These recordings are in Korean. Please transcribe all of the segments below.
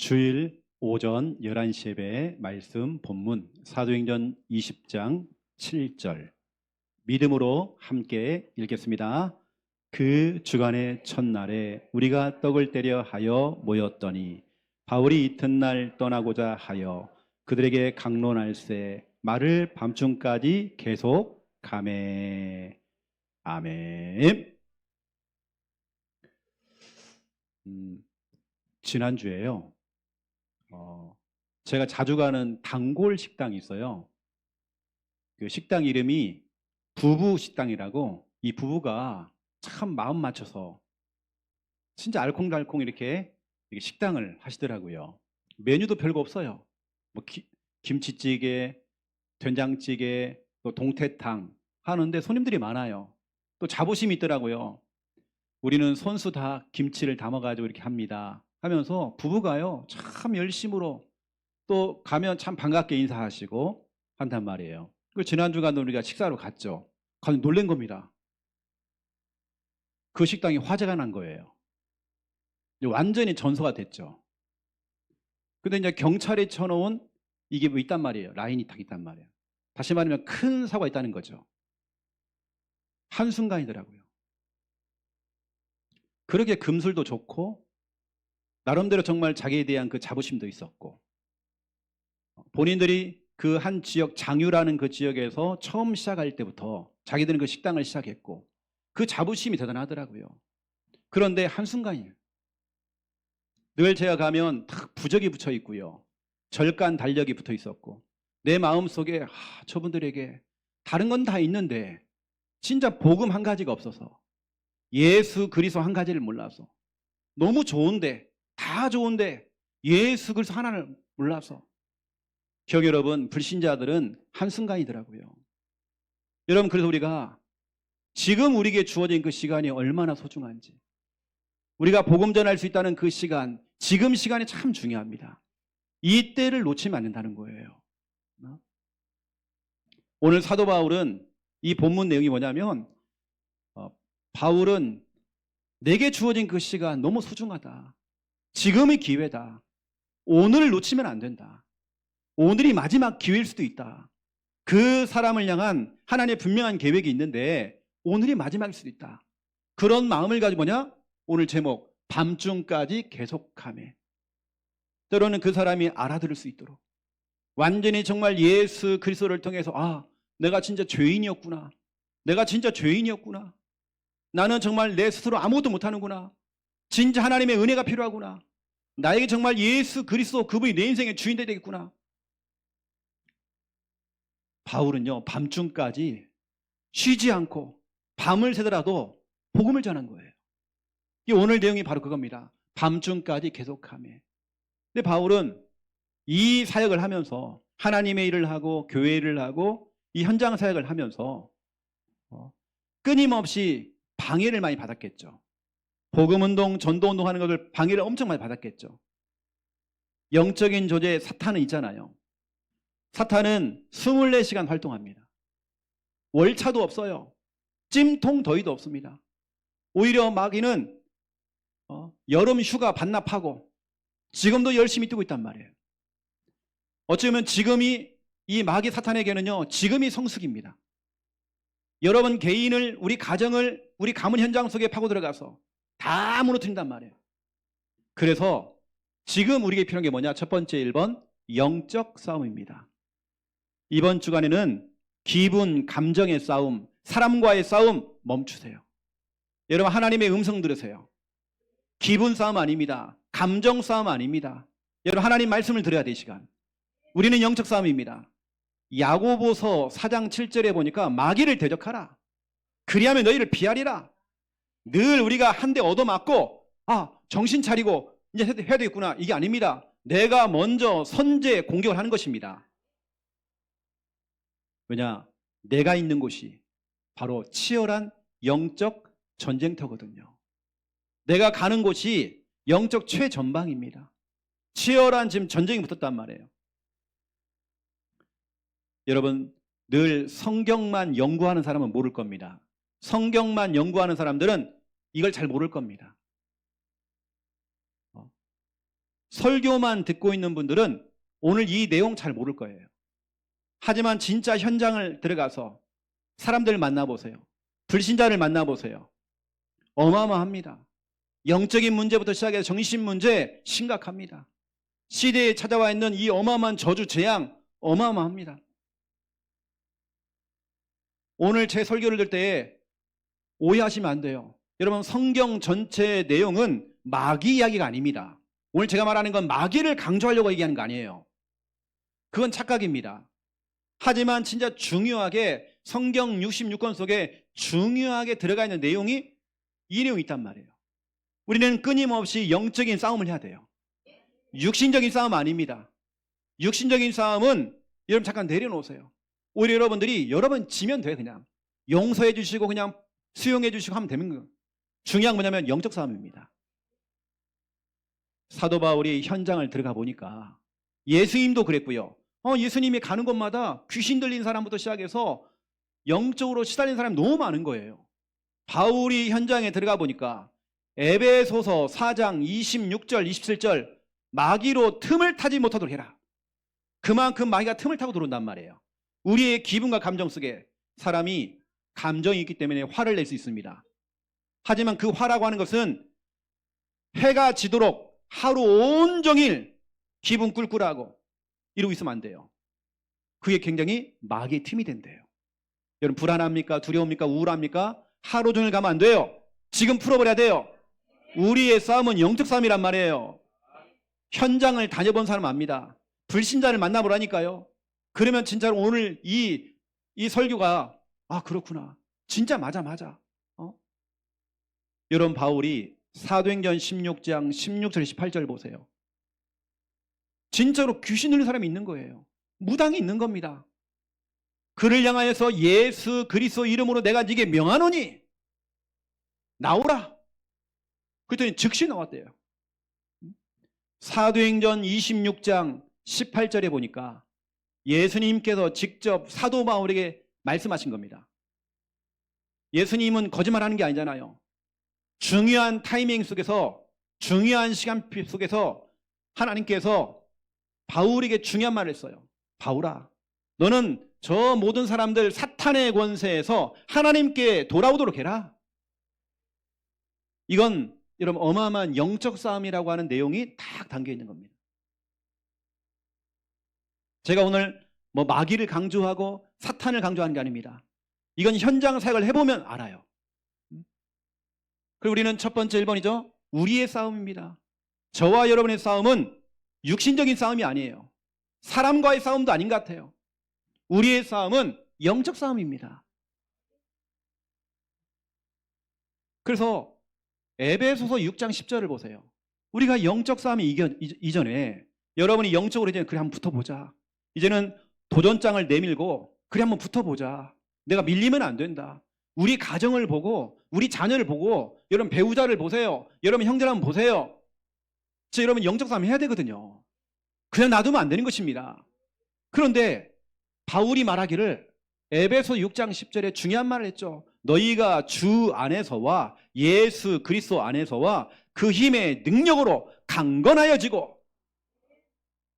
주일 오전 11시 예배 말씀 본문 사도행전 20장 7절 믿음으로 함께 읽겠습니다. 그 주간의 첫날에 우리가 떡을 떼려 하여 모였더니 바울이 이튿날 떠나고자 하여 그들에게 강론할세 말을 밤중까지 계속 가매. 아멘. 지난주에요. 제가 자주 가는 단골 식당이 있어요. 그 식당 이름이 부부 식당이라고, 이 부부가 참 마음 맞춰서 진짜 알콩달콩 이렇게 식당을 하시더라고요. 메뉴도 별거 없어요. 뭐 김치찌개, 된장찌개, 또 동태탕 하는데 손님들이 많아요. 또 자부심이 있더라고요. 우리는 손수 다 김치를 담아가지고 이렇게 합니다 하면서 부부가요 참 열심으로 또 가면 참 반갑게 인사하시고 한단 말이에요. 그 지난주간 우리가 식사로 갔죠. 가서 놀란 겁니다. 그 식당이 화재가 난 거예요. 완전히 전소가 됐죠. 근데 이제 경찰이 쳐놓은 이게 뭐 있단 말이에요. 라인이 딱 있단 말이에요. 다시 말하면 큰 사고가 있다는 거죠. 한순간이더라고요. 그렇게 금술도 좋고 나름대로 정말 자기에 대한 그 자부심도 있었고, 본인들이 그 한 지역, 장유라는 그 지역에서 처음 시작할 때부터 자기들은 그 식당을 시작했고 그 자부심이 대단하더라고요. 그런데 한순간이에요. 늘 제가 가면 딱 부적이 붙여 있고요, 절간 달력이 붙어 있었고, 내 마음속에 저분들에게 다른 건 다 있는데 진짜 복음 한 가지가 없어서, 예수 그리스도 한 가지를 몰라서, 너무 좋은데 다 좋은데 예수 그리스도 하나를 몰라서, 기억 여러분, 불신자들은 한순간이더라고요. 여러분, 그래서 우리가 지금 우리에게 주어진 그 시간이 얼마나 소중한지, 우리가 복음 전할 수 있다는 그 시간, 지금 시간이 참 중요합니다. 이 때를 놓치면 안 된다는 거예요. 오늘 사도 바울은 이 본문 내용이 뭐냐면, 바울은 내게 주어진 그 시간 너무 소중하다. 지금의 기회다. 오늘을 놓치면 안 된다. 오늘이 마지막 기회일 수도 있다. 그 사람을 향한 하나님의 분명한 계획이 있는데 오늘이 마지막일 수도 있다. 그런 마음을 가지고 오늘 제목 밤중까지 계속하매. 때로는 그 사람이 알아들을 수 있도록, 완전히 정말 예수 그리스도를 통해서 내가 진짜 죄인이었구나. 내가 진짜 죄인이었구나. 나는 정말 내 스스로 아무것도 못하는구나. 진짜 하나님의 은혜가 필요하구나. 나에게 정말 예수 그리스도 그분이 내 인생의 주인 되겠구나. 바울은요 밤중까지 쉬지 않고 밤을 새더라도 복음을 전한 거예요. 이 오늘 내용이 바로 그겁니다. 밤중까지 계속하며. 근데 바울은 이 사역을 하면서, 하나님의 일을 하고 교회 일을 하고 이 현장 사역을 하면서 끊임없이 방해를 많이 받았겠죠. 복음운동, 전도운동 하는 것을 방해를 엄청 많이 받았겠죠. 영적인 존재 사탄은 있잖아요. 사탄은 24시간 활동합니다. 월차도 없어요. 찜통 더위도 없습니다. 오히려 마귀는 여름 휴가 반납하고 지금도 열심히 뛰고 있단 말이에요. 어쩌면 지금이, 이 마귀 사탄에게는요 지금이 성숙입니다. 여러분 개인을, 우리 가정을, 우리 가문 현장 속에 파고 들어가서 다 무너뜨린단 말이에요. 그래서 지금 우리에게 필요한 게 뭐냐? 첫 번째 1번, 영적 싸움입니다. 이번 주간에는 기분, 감정의 싸움, 사람과의 싸움 멈추세요. 여러분 하나님의 음성 들으세요. 기분 싸움 아닙니다. 감정 싸움 아닙니다. 여러분 하나님 말씀을 들어야 돼. 이 시간 우리는 영적 싸움입니다. 야고보서 4장 7절에 보니까 마귀를 대적하라. 그리하면 너희를 피하리라. 늘 우리가 한 대 얻어맞고 정신 차리고 이제 해야 되겠구나, 이게 아닙니다. 내가 먼저 선제 공격을 하는 것입니다. 왜냐? 내가 있는 곳이 바로 치열한 영적 전쟁터거든요. 내가 가는 곳이 영적 최전방입니다. 치열한 지금 전쟁이 붙었단 말이에요. 여러분 늘 성경만 연구하는 사람은 모를 겁니다. 성경만 연구하는 사람들은 이걸 잘 모를 겁니다. 설교만 듣고 있는 분들은 오늘 이 내용 잘 모를 거예요. 하지만 진짜 현장을 들어가서 사람들 만나보세요. 불신자를 만나보세요. 어마어마합니다. 영적인 문제부터 시작해서 정신 문제 심각합니다. 시대에 찾아와 있는 이 어마어마한 저주 재앙 어마어마합니다. 오늘 제 설교를 들 때 오해하시면 안 돼요. 여러분, 성경 전체의 내용은 마귀 이야기가 아닙니다. 오늘 제가 말하는 건 마귀를 강조하려고 얘기하는 거 아니에요. 그건 착각입니다. 하지만 진짜 중요하게 성경 66권 속에 중요하게 들어가 있는 내용이 이 내용이 있단 말이에요. 우리는 끊임없이 영적인 싸움을 해야 돼요. 육신적인 싸움 아닙니다. 육신적인 싸움은 여러분 잠깐 내려놓으세요. 오히려 여러분 지면 돼. 그냥 용서해 주시고 그냥 수용해 주시고 하면 되는 거예요. 중요한 건 뭐냐면 영적 싸움입니다. 사도 바울이 현장을 들어가 보니까 예수님도 그랬고요. 예수님이 가는 곳마다 귀신 들린 사람부터 시작해서 영적으로 시달린 사람이 너무 많은 거예요. 바울이 현장에 들어가 보니까 에베소서 4장 26절 27절 마귀로 틈을 타지 못하도록 해라. 그만큼 마귀가 틈을 타고 들어온단 말이에요. 우리의 기분과 감정 속에 사람이 감정이 있기 때문에 화를 낼 수 있습니다. 하지만 그 화라고 하는 것은 해가 지도록 하루 온종일 기분 꿀꿀하고 이러고 있으면 안 돼요. 그게 굉장히 마귀의 틈이 된대요. 여러분, 불안합니까? 두려웁니까? 우울합니까? 하루 종일 가면 안 돼요. 지금 풀어버려야 돼요. 우리의 싸움은 영적 싸움이란 말이에요. 현장을 다녀본 사람 압니다. 불신자를 만나보라니까요. 그러면 진짜로 오늘 이 설교가 그렇구나. 진짜 맞아. 여러분, 바울이 사도행전 16장 16절 18절 보세요. 진짜로 귀신 들린 사람이 있는 거예요. 무당이 있는 겁니다. 그를 향하여서 예수 그리스도 이름으로 내가 네게 명하노니 나오라. 그랬더니 즉시 나왔대요. 사도행전 26장 18절에 보니까 예수님께서 직접 사도 바울에게 말씀하신 겁니다. 예수님은 거짓말하는 게 아니잖아요. 중요한 타이밍 속에서, 중요한 시간표 속에서 하나님께서 바울에게 중요한 말을 했어요. 바울아, 너는 저 모든 사람들 사탄의 권세에서 하나님께 돌아오도록 해라. 이건 여러분 어마어마한 영적 싸움이라고 하는 내용이 딱 담겨 있는 겁니다. 제가 오늘 마귀를 강조하고 사탄을 강조하는 게 아닙니다. 이건 현장 사역을 해보면 알아요. 그리고 우리는 첫 번째 1번이죠. 우리의 싸움입니다. 저와 여러분의 싸움은 육신적인 싸움이 아니에요. 사람과의 싸움도 아닌 것 같아요. 우리의 싸움은 영적 싸움입니다. 그래서 에베소서 6장 10절을 보세요. 우리가 영적 싸움이 이전에 여러분이 영적으로 이제 그래 한번 붙어보자. 이제는 도전장을 내밀고 그래 한번 붙어보자. 내가 밀리면 안 된다. 우리 가정을 보고 우리 자녀를 보고 여러분 배우자를 보세요. 여러분 형제를 한번 보세요. 여러분 영적 싸움 해야 되거든요. 그냥 놔두면 안 되는 것입니다. 그런데 바울이 말하기를 에베소 6장 10절에 중요한 말을 했죠. 너희가 주 안에서와 예수 그리스도 안에서와 그 힘의 능력으로 강건하여지고,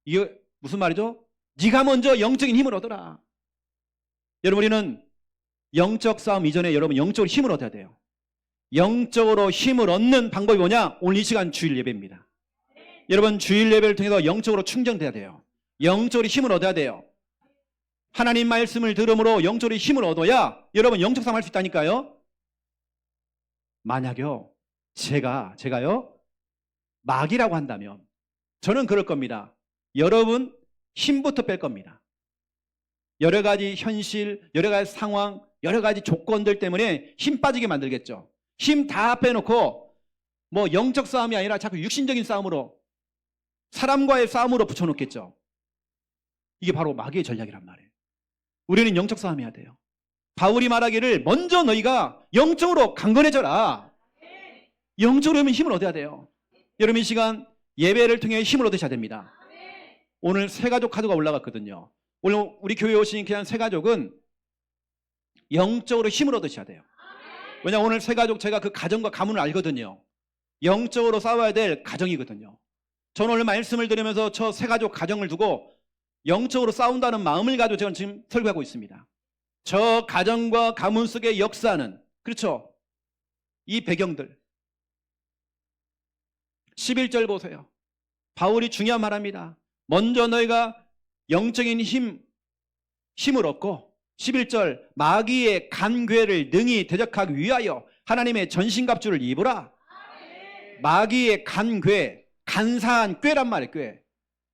이게 무슨 말이죠? 네가 먼저 영적인 힘을 얻어라. 여러분, 우리는 영적 싸움 이전에 여러분 영적으로 힘을 얻어야 돼요. 영적으로 힘을 얻는 방법이 뭐냐? 오늘 이 시간 주일 예배입니다. 여러분, 주일 예배를 통해서 영적으로 충전돼야 돼요. 영적으로 힘을 얻어야 돼요. 하나님 말씀을 들음으로 영적으로 힘을 얻어야 여러분 영적 싸움 할 수 있다니까요. 만약요 제가요 마귀라고 한다면 저는 그럴 겁니다. 여러분 힘부터 뺄 겁니다. 여러 가지 현실, 여러 가지 상황, 여러 가지 조건들 때문에 힘 빠지게 만들겠죠. 힘 다 빼놓고 영적 싸움이 아니라 자꾸 육신적인 싸움으로, 사람과의 싸움으로 붙여놓겠죠. 이게 바로 마귀의 전략이란 말이에요. 우리는 영적 싸움 해야 돼요. 바울이 말하기를 먼저 너희가 영적으로 강건해져라. 영적으로 하면 힘을 얻어야 돼요. 여러분, 이 시간 예배를 통해 힘을 얻으셔야 됩니다. 오늘 새가족 카드가 올라갔거든요. 오늘 우리 교회에 오신 그냥 새가족은 영적으로 힘을 얻으셔야 돼요. 왜냐하면 오늘 새가족 제가 그 가정과 가문을 알거든요. 영적으로 싸워야 될 가정이거든요. 저는 오늘 말씀을 드리면서 저 세 가족 가정을 두고 영적으로 싸운다는 마음을 가지고 제가 지금 설교하고 있습니다. 저 가정과 가문 속의 역사는, 그렇죠, 이 배경들. 11절 보세요. 바울이 중요한 말합니다. 먼저 너희가 영적인 힘을 얻고, 11절, 마귀의 간궤를 능히 대적하기 위하여 하나님의 전신갑주를 입으라. 마귀의 간궤, 간사한 꾀란 말이에요. 꾀.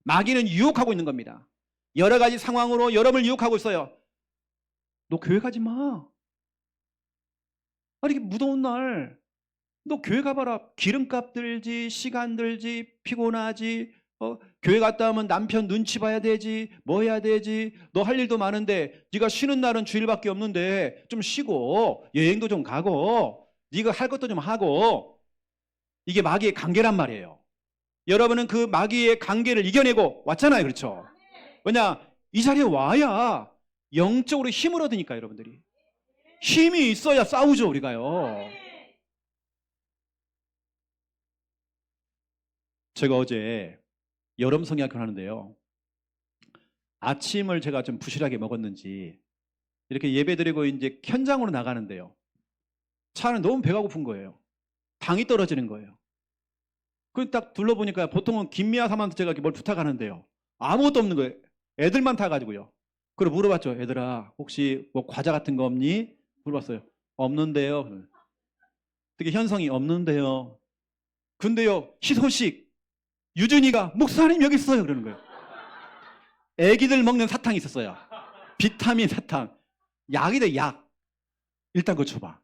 마귀는 유혹하고 있는 겁니다. 여러 가지 상황으로 여러분을 유혹하고 있어요. 너 교회 가지 마. 아니, 이게 무더운 날 너 교회 가봐라. 기름값 들지, 시간 들지, 피곤하지, 교회 갔다 오면 남편 눈치 봐야 되지, 뭐 해야 되지, 너 할 일도 많은데, 네가 쉬는 날은 주일밖에 없는데 좀 쉬고 여행도 좀 가고 네가 할 것도 좀 하고. 이게 마귀의 관계란 말이에요. 여러분은 그 마귀의 관계를 이겨내고 왔잖아요. 그렇죠? 왜냐, 이 자리에 와야 영적으로 힘을 얻으니까. 여러분들이 힘이 있어야 싸우죠, 우리가요. 제가 어제 여름 성약을 하는데요, 아침을 제가 좀 부실하게 먹었는지 이렇게 예배드리고 이제 현장으로 나가는데요, 차는 너무 배가 고픈 거예요. 당이 떨어지는 거예요. 그 딱 둘러보니까 보통은 김미아 사람한테 제가 뭘 부탁하는데요, 아무것도 없는 거예요. 애들만 타가지고요. 그래 물어봤죠. 애들아, 혹시 뭐 과자 같은 거 없니? 물어봤어요. 없는데요. 되게 현성이 없는데요. 근데요, 희소식 유준이가 목사님 여기 있어요. 그러는 거예요. 애기들 먹는 사탕이 있었어요. 비타민 사탕. 약이래, 약. 일단 그거 줘봐.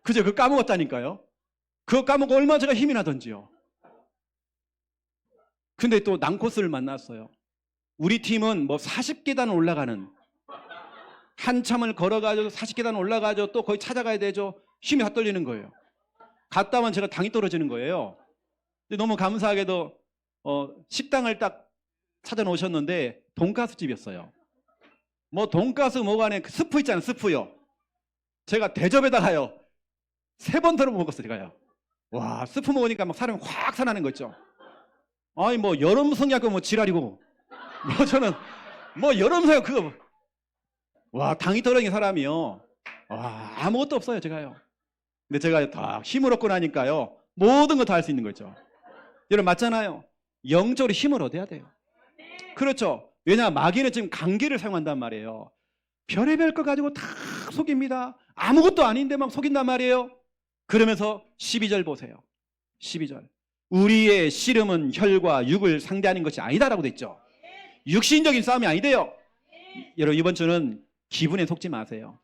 그저 그거 까먹었다니까요. 그거 까먹고 얼마나 제가 힘이 나던지요. 근데 또 난코스를 만났어요. 우리 팀은 뭐 40계단 올라가는, 한참을 걸어가지고 40계단 올라가죠. 또 거기 찾아가야 되죠. 힘이 다 떨리는 거예요. 갔다 오면 제가 당이 떨어지는 거예요. 근데 너무 감사하게도 식당을 딱 찾아놓으셨는데 돈가스 집이었어요. 뭐 돈가스 뭐간에 그 스프 있잖아요. 스프요. 제가 대접에다가요 3번 덜어 먹었어요. 제가요. 와, 스프 먹으니까 막 사람이 확 살아나는 거 있죠. 아니 뭐 여름 성약은 뭐 지랄이고, 뭐 저는 뭐 여름 성약 그거, 와, 당이 떨어진 사람이요. 와, 아무것도 없어요. 제가요. 근데 제가 다 힘을 얻고 나니까요, 모든 거 다 할 수 있는 거죠. 여러분 맞잖아요. 영적으로 힘을 얻어야 돼요. 그렇죠. 왜냐, 마귀는 지금 관계를 사용한단 말이에요. 별의별 거 가지고 다 속입니다. 아무것도 아닌데 막 속인단 말이에요. 그러면서 12절 보세요. 12절. 우리의 씨름은 혈과 육을 상대하는 것이 아니다라고 돼 있죠. 육신적인 싸움이 아니대요. 여러분 이번 주는 기분에 속지 마세요.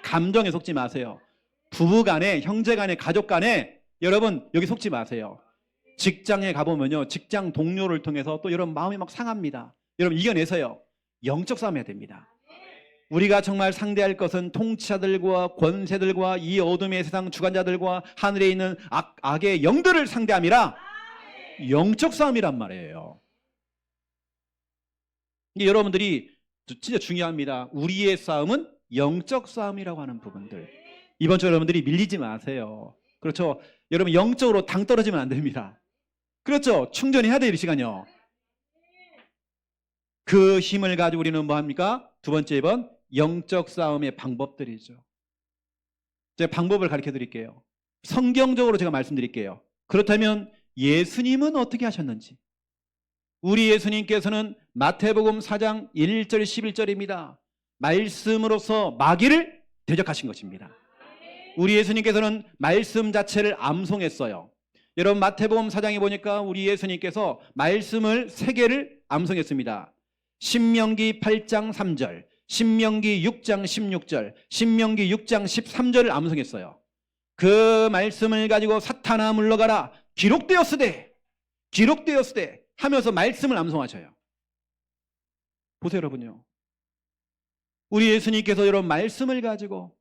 감정에 속지 마세요. 부부 간에, 형제 간에, 가족 간에 여러분 여기 속지 마세요. 직장에 가보면요, 직장 동료를 통해서 또 여러분 마음이 막 상합니다. 여러분 이겨내세요. 영적 싸움 해야 됩니다. 우리가 정말 상대할 것은 통치자들과 권세들과 이 어둠의 세상 주관자들과 하늘에 있는 악의 영들을 상대함이라. 영적 싸움이란 말이에요. 이게 여러분들이 진짜 중요합니다. 우리의 싸움은 영적 싸움이라고 하는 부분들. 이번 주 여러분들이 밀리지 마세요. 그렇죠? 여러분 영적으로 당 떨어지면 안 됩니다. 그렇죠? 충전해야 돼요, 이 시간요. 그 힘을 가지고 우리는 뭐 합니까? 두 번째 2번, 영적 싸움의 방법들이죠. 제가 방법을 가르쳐 드릴게요. 성경적으로 제가 말씀드릴게요. 그렇다면 예수님은 어떻게 하셨는지. 우리 예수님께서는 마태복음 4장 1절 11절입니다. 말씀으로서 마귀를 대적하신 것입니다. 우리 예수님께서는 말씀 자체를 암송했어요. 여러분 마태복음 4장에 보니까 우리 예수님께서 말씀을 3개를 암송했습니다. 신명기 8장 3절, 신명기 6장 16절, 신명기 6장 13절을 암송했어요. 그 말씀을 가지고 사탄아 물러가라, 기록되었으되 하면서 말씀을 암송하셔요. 보세요 여러분요. 우리 예수님께서 여러분 말씀을 가지고,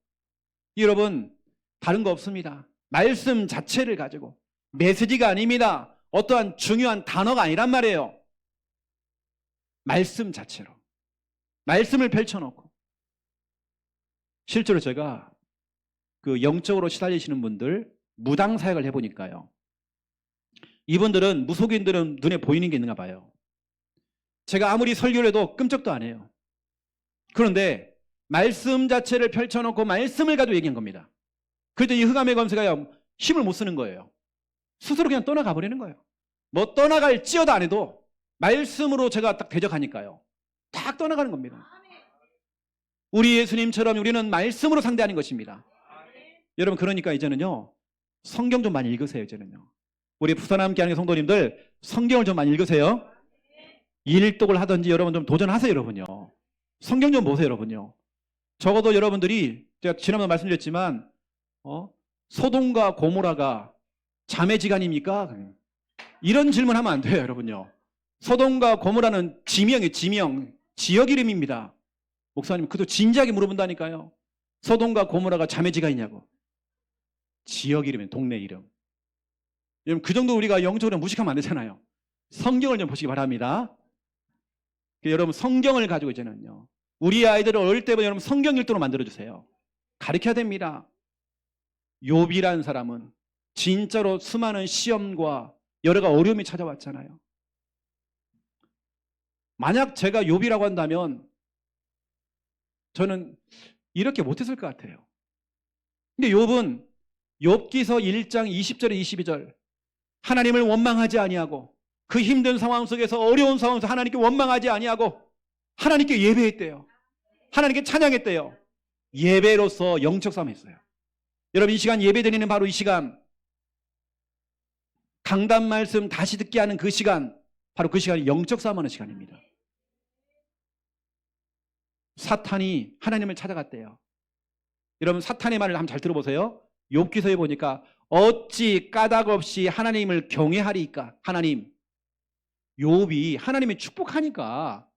여러분 다른 거 없습니다. 말씀 자체를 가지고, 메시지가 아닙니다. 어떠한 중요한 단어가 아니란 말이에요. 말씀 자체로 말씀을 펼쳐놓고. 실제로 제가 그 영적으로 시달리시는 분들 무당 사역을 해보니까요, 이분들은 무속인들은 눈에 보이는 게 있는가 봐요. 제가 아무리 설교를 해도 끔찍도 안 해요. 그런데 말씀 자체를 펼쳐놓고 말씀을 가지고 얘기한 겁니다. 그래도 이 흑암의 권세가 힘을 못 쓰는 거예요. 스스로 그냥 떠나가 버리는 거예요. 뭐 떠나갈지어도 안 해도 말씀으로 제가 딱 대적하니까요. 딱 떠나가는 겁니다. 우리 예수님처럼 우리는 말씀으로 상대하는 것입니다. 여러분, 그러니까 이제는요, 성경 좀 많이 읽으세요. 이제는요, 우리 부산 함께하는 성도님들 성경을 좀 많이 읽으세요. 일독을 하든지 여러분 좀 도전하세요. 여러분요, 성경 좀 보세요. 여러분요, 적어도 여러분들이, 제가 지난번에 말씀드렸지만 소돔과 고모라가 자매지간입니까? 이런 질문하면 안 돼요. 여러분요, 소돔과 고모라는 지명이에요. 지명, 지역 이름입니다. 목사님, 그것도 진지하게 물어본다니까요. 소돔과 고모라가 자매지간이냐고. 지역 이름이에요. 동네 이름. 여러분, 그 정도 우리가 영적으로 무식하면 안 되잖아요. 성경을 좀 보시기 바랍니다. 여러분, 성경을 가지고 이제는요, 우리 아이들을 어릴 때부터 여러분 성경 읽도록 만들어주세요. 가르쳐야 됩니다. 욥이라는 사람은 진짜로 수많은 시험과 여러 가지 어려움이 찾아왔잖아요. 만약 제가 욥이라고 한다면 저는 이렇게 못했을 것 같아요. 근데 욥은 욥기서 1장 20절에 22절, 하나님을 원망하지 아니하고 그 힘든 상황 속에서, 어려운 상황 속에서 하나님께 원망하지 아니하고 하나님께 예배했대요. 하나님께 찬양했대요. 예배로서 영적 싸움 했어요. 여러분, 이 시간 예배 드리는 바로 이 시간, 강단 말씀 다시 듣게 하는 그 시간, 바로 그 시간이 영적 싸움하는 시간입니다. 사탄이 하나님을 찾아갔대요. 여러분, 사탄의 말을 한번 잘 들어보세요. 욥기서에 보니까 어찌 까닭 없이 하나님을 경외하리까. 하나님, 욥이 하나님의 축복하니까,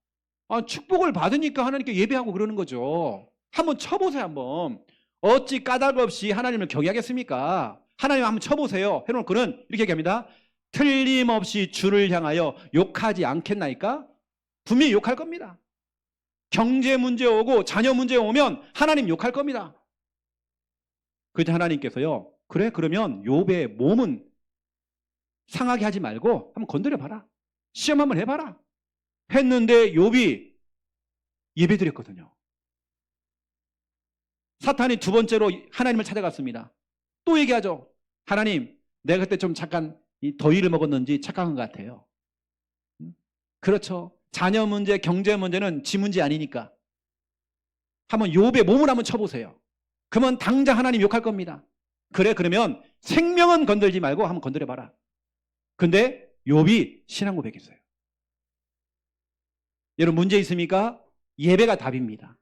축복을 받으니까 하나님께 예배하고 그러는 거죠. 한번 쳐보세요. 한번 어찌 까닭 없이 하나님을 경외하겠습니까? 하나님 한번 쳐보세요. 해놓고는 이렇게 얘기합니다. 틀림없이 주를 향하여 욕하지 않겠나이까? 분명히 욕할 겁니다. 경제 문제 오고 자녀 문제 오면 하나님 욕할 겁니다. 그때 하나님께서요, 그래, 그러면 욥의 몸은 상하게 하지 말고 한번 건드려봐라. 시험 한번 해봐라. 했는데 욥이 예배드렸거든요. 사탄이 두 번째로 하나님을 찾아갔습니다. 또 얘기하죠. 하나님, 내가 그때 좀 잠깐 더위를 먹었는지 착각한 것 같아요. 그렇죠. 자녀 문제, 경제 문제는 지 문제 아니니까. 한번 욥의 몸을 한번 쳐보세요. 그러면 당장 하나님 욕할 겁니다. 그래, 그러면 생명은 건들지 말고 한번 건드려봐라. 근데 욥이 신앙 고백했어요. 여러분, 문제 있습니까? 예배가 답입니다.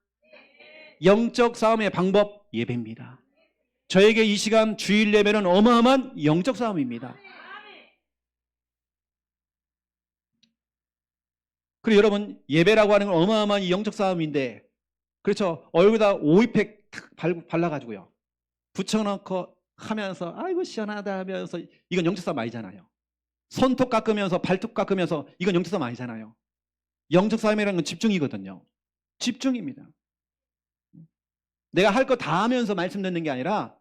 영적 싸움의 방법, 예배입니다. 저에게 이 시간 주일 예배는 어마어마한 영적 싸움입니다. 그리고 여러분, 예배라고 하는 건 어마어마한 영적 싸움인데, 그렇죠, 얼굴에다 오이팩 탁 발라가지고요, 붙여놓고 하면서 아이고 시원하다 하면서, 이건 영적 싸움 아니잖아요. 손톱 깎으면서 발톱 깎으면서, 이건 영적 싸움 아니잖아요. 영적 싸움이라는 건 집중이거든요. 집중입니다. 내가 할 거 다 하면서 말씀 듣는 게 아니라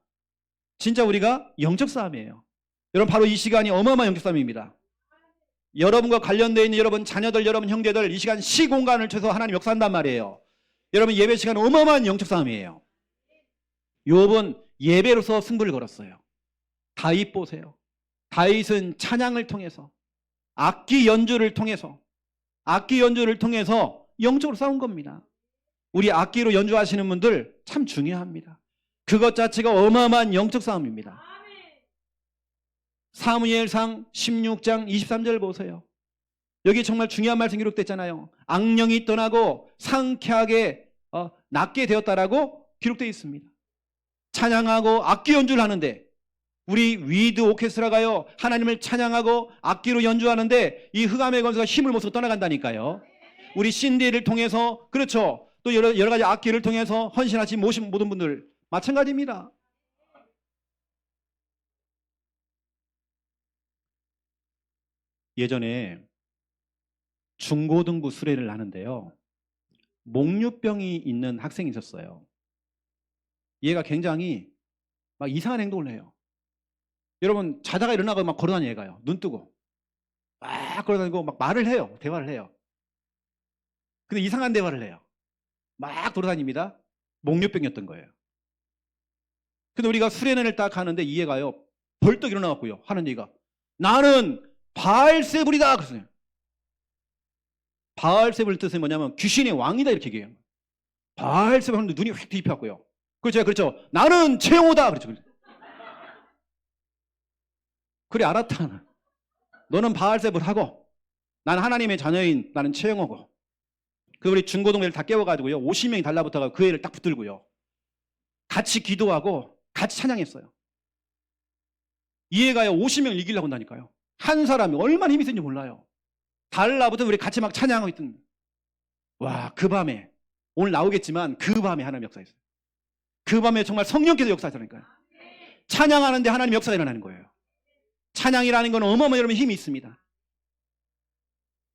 진짜 우리가 영적 싸움이에요. 여러분, 바로 이 시간이 어마어마한 영적 싸움입니다. 여러분과 관련되어 있는 여러분 자녀들, 여러분 형제들, 이 시간 시공간을 쳐서 하나님 역사한단 말이에요. 여러분, 예배 시간 어마어마한 영적 싸움이에요. 욥은 예배로서 승부를 걸었어요. 다윗 보세요. 다윗은 찬양을 통해서, 악기 연주를 통해서 영적으로 싸운 겁니다. 우리 악기로 연주하시는 분들 참 중요합니다. 그것 자체가 어마어마한 영적 싸움입니다. 사무엘상 16장 23절 보세요. 여기 정말 중요한 말씀 기록됐잖아요. 악령이 떠나고 상쾌하게 낫게 되었다라고 기록되어 있습니다. 찬양하고 악기 연주를 하는데, 우리 위드 오케스트라가요, 하나님을 찬양하고 악기로 연주하는데 이 흑암의 권세가 힘을 못 쓰고 떠나간다니까요. 우리 신디를 통해서, 그렇죠, 또 여러 가지 악기를 통해서 헌신하신 모든 분들 마찬가지입니다. 예전에 중고등부 수련을 하는데요, 목류병이 있는 학생이 있었어요. 얘가 굉장히 막 이상한 행동을 해요. 여러분, 자다가 일어나고 막 걸어다니는 얘가요. 눈 뜨고 막 걸어다니고 막 말을 해요. 대화를 해요. 근데 이상한 대화를 해요. 막 돌아다닙니다. 목류병이었던 거예요. 근데 우리가 수련회를 딱 하는데 이 애가요, 벌떡 일어나갖고요, 하는 얘기가, 나는 바알세불이다. 그랬어요. 바알세불 뜻은 뭐냐면 귀신의 왕이다, 이렇게 얘기해요. 바알세불 하는데 눈이 휙 뒤집혀갖고요. 그래서 제가 그렇죠. 나는 최영호다. 그렇죠. 그래, 알았다. 너는 바알세불 하고 나는 하나님의 자녀인 나는 최영호고. 그 우리 중고등애를 다 깨워가지고요, 50명이 달라붙어가 그 애를 딱 붙들고요, 같이 기도하고 같이 찬양했어요. 이 애가요 50명을 이기려고 한다니까요. 한 사람이 얼마나 힘이 센지 몰라요. 달라붙어 우리 같이 막 찬양하고 있던. 와, 그 밤에, 오늘 나오겠지만 그 밤에 하나님 역사했어요. 그 밤에 정말 성령께서 역사하시라니까요. 찬양하는데 하나님 역사가 일어나는 거예요. 찬양이라는 건 어마어마한 여러분 힘이 있습니다.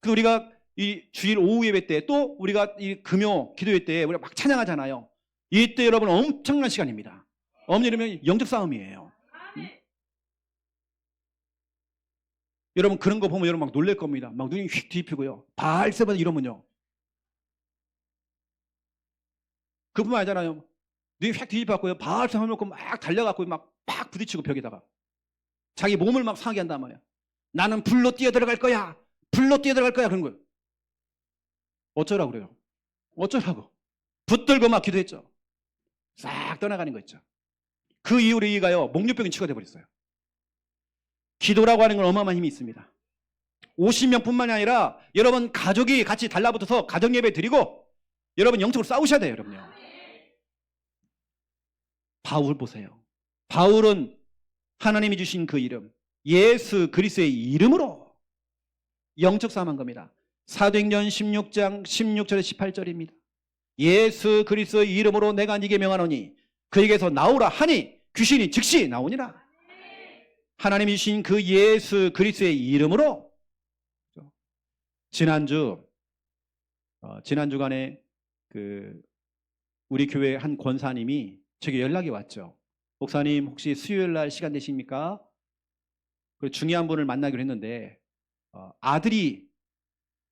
그래서 우리가 이 주일 오후 예배 때, 또 우리가 이 금요 기도회 때 우리가 막 찬양하잖아요. 이때 여러분 엄청난 시간입니다. 엄밀하면 영적 싸움이에요. 여러분 그런 거 보면 여러분 막 놀랄 겁니다. 막 눈이 휙 뒤집히고요. 바알세불 이러면요. 그뿐만 아니잖아요. 눈이 휙 뒤집혔고요. 바알세불 놓고 막 달려갖고 막 부딪히고 벽에다가 자기 몸을 막 상하게 한단 말이에요. 나는 불로 뛰어들어갈 거야. 불로 뛰어들어갈 거야. 그런 거예요. 어쩌라고 그래요? 어쩌라고? 붙들고 막 기도했죠. 싹 떠나가는 거 있죠. 그 이후로 이가요, 목류병이 치료돼 버렸어요. 기도라고 하는 건 어마어마한 힘이 있습니다. 50명뿐만이 아니라 여러분 가족이 같이 달라붙어서 가정 예배 드리고 여러분 영적으로 싸우셔야 돼요, 여러분요. 바울 보세요. 바울은 하나님이 주신 그 이름, 예수 그리스도의 이름으로 영적 싸움한 겁니다. 사도행전 16장 16절에 18절입니다. 예수 그리스도의 이름으로 내가 네게 명하노니 그에게서 나오라 하니 귀신이 즉시 나오니라. 하나님이 주신 그 예수 그리스도의 이름으로. 지난주간에 우리 교회 한 권사님이 제게 연락이 왔죠. 목사님 혹시 수요일 날 시간 되십니까? 중요한 분을 만나기로 했는데 아들이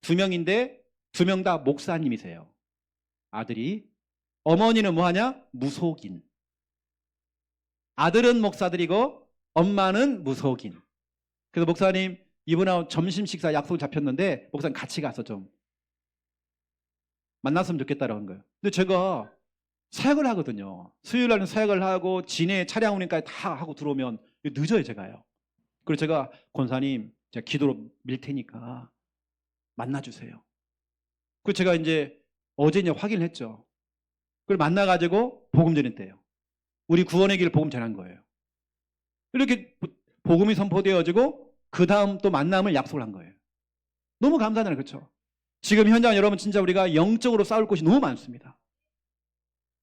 2명인데 2명 다 목사님이세요. 아들이. 어머니는 뭐하냐? 무속인. 아들은 목사들이고 엄마는 무속인. 그래서 목사님 이분하고 점심 식사 약속을 잡혔는데 목사님 같이 가서 좀 만났으면 좋겠다라는 거예요. 근데 제가 사역을 하거든요. 수요일 날은 사역을 하고 진해 차량 운행까지 다 하고 들어오면 늦어요, 제가요. 그래서 제가 권사님 제가 기도로 밀 테니까 만나주세요. 그래서 제가 이제 어제 확인을 했죠. 그걸 만나가지고 복음 전했대요. 우리 구원의 길 복음 전한 거예요. 이렇게 복음이 선포되어지고 그 다음 또 만남을 약속을 한 거예요. 너무 감사하잖아요, 그렇죠? 지금 현장 여러분 진짜 우리가 영적으로 싸울 곳이 너무 많습니다.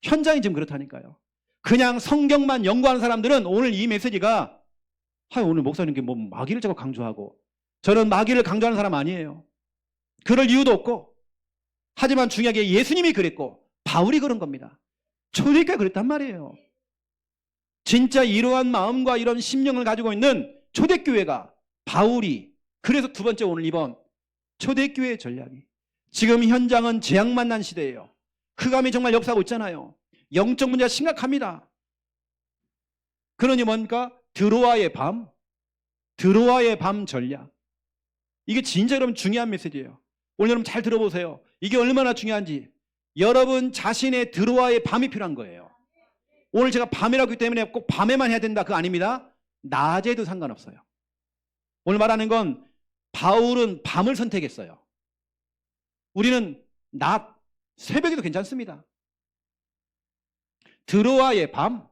현장이 지금 그렇다니까요. 그냥 성경만 연구하는 사람들은 오늘 이 메시지가 오늘 목사님께 뭐 마귀를 자꾸 강조하고, 저는 마귀를 강조하는 사람 아니에요. 그럴 이유도 없고, 하지만 중요하게 예수님이 그랬고 바울이 그런 겁니다. 초대교회가 그랬단 말이에요. 진짜 이러한 마음과 이런 심령을 가지고 있는 초대교회가 바울이, 그래서 두 번째 오늘 이번 초대교회의 전략이, 지금 현장은 재앙 만난 시대예요. 흑암이 정말 역사하고 있잖아요. 영적 문제가 심각합니다. 그러니 뭔가 드로아의 밤 전략. 이게 진짜 여러분 중요한 메시지예요. 오늘 여러분 잘 들어보세요. 이게 얼마나 중요한지. 여러분 자신의 드로아의 밤이 필요한 거예요. 오늘 제가 밤이라고 했기 때문에 꼭 밤에만 해야 된다, 그거 아닙니다. 낮에도 상관없어요. 오늘 말하는 건 바울은 밤을 선택했어요. 우리는 낮, 새벽에도 괜찮습니다. 드로아의 밤.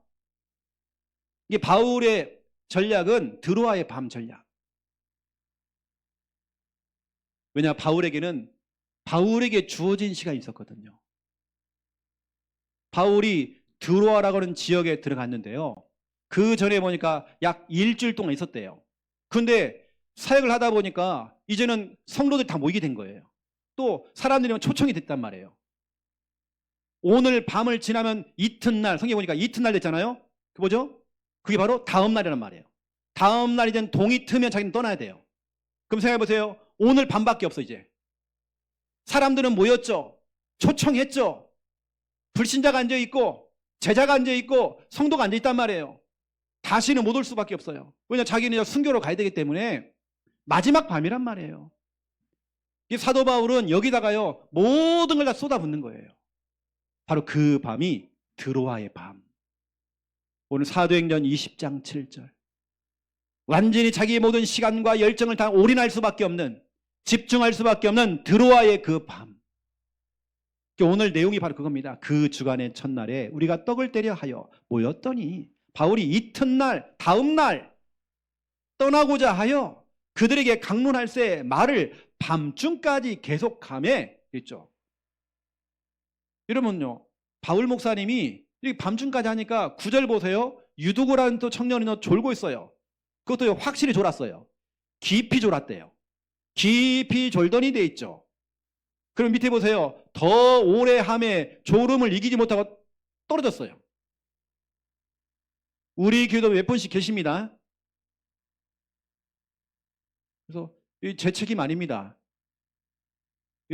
이게 바울의 전략은 드로아의 밤 전략. 왜냐, 바울에게 주어진 시간이 있었거든요. 바울이 드로아라고 하는 지역에 들어갔는데요. 그 전에 보니까 약 일주일 동안 있었대요. 근데 사역을 하다 보니까 이제는 성도들이 다 모이게 된 거예요. 또 사람들이 초청이 됐단 말이에요. 오늘 밤을 지나면 이튿날, 성경에 보니까 이튿날 됐잖아요. 그 뭐죠? 그게 바로 다음 날이란 말이에요. 다음 날이 된 동이 트면 자기는 떠나야 돼요. 그럼 생각해 보세요. 오늘 밤밖에 없어 이제. 사람들은 모였죠. 초청했죠. 불신자가 앉아있고 제자가 앉아있고 성도가 앉아있단 말이에요. 다시는 못 올 수밖에 없어요. 왜냐하면 자기는 순교로 가야 되기 때문에 마지막 밤이란 말이에요. 이 사도 바울은 여기다가요 모든 걸 다 쏟아붓는 거예요. 바로 그 밤이 드로아의 밤. 오늘 사도행전 20장 7절. 완전히 자기의 모든 시간과 열정을 다 올인할 수밖에 없는, 집중할 수밖에 없는 드로아의 그 밤. 오늘 내용이 바로 그겁니다. 그 주간의 첫날에 우리가 떡을 때려 하여 모였더니 바울이 이튿날 다음 날 떠나고자 하여 그들에게 강론할새 말을 밤중까지 계속하매 있죠. 여러분요, 바울 목사님이 이렇게 밤중까지 하니까 9절 보세요. 유두고라는 또 청년이 졸고 있어요. 그것도 확실히 졸았어요. 깊이 졸았대요. 깊이 졸더니 돼 있죠. 그럼 밑에 보세요. 더 오래 함에 졸음을 이기지 못하고 떨어졌어요. 우리 교회도 몇 번씩 계십니다. 그래서 제 책임 아닙니다.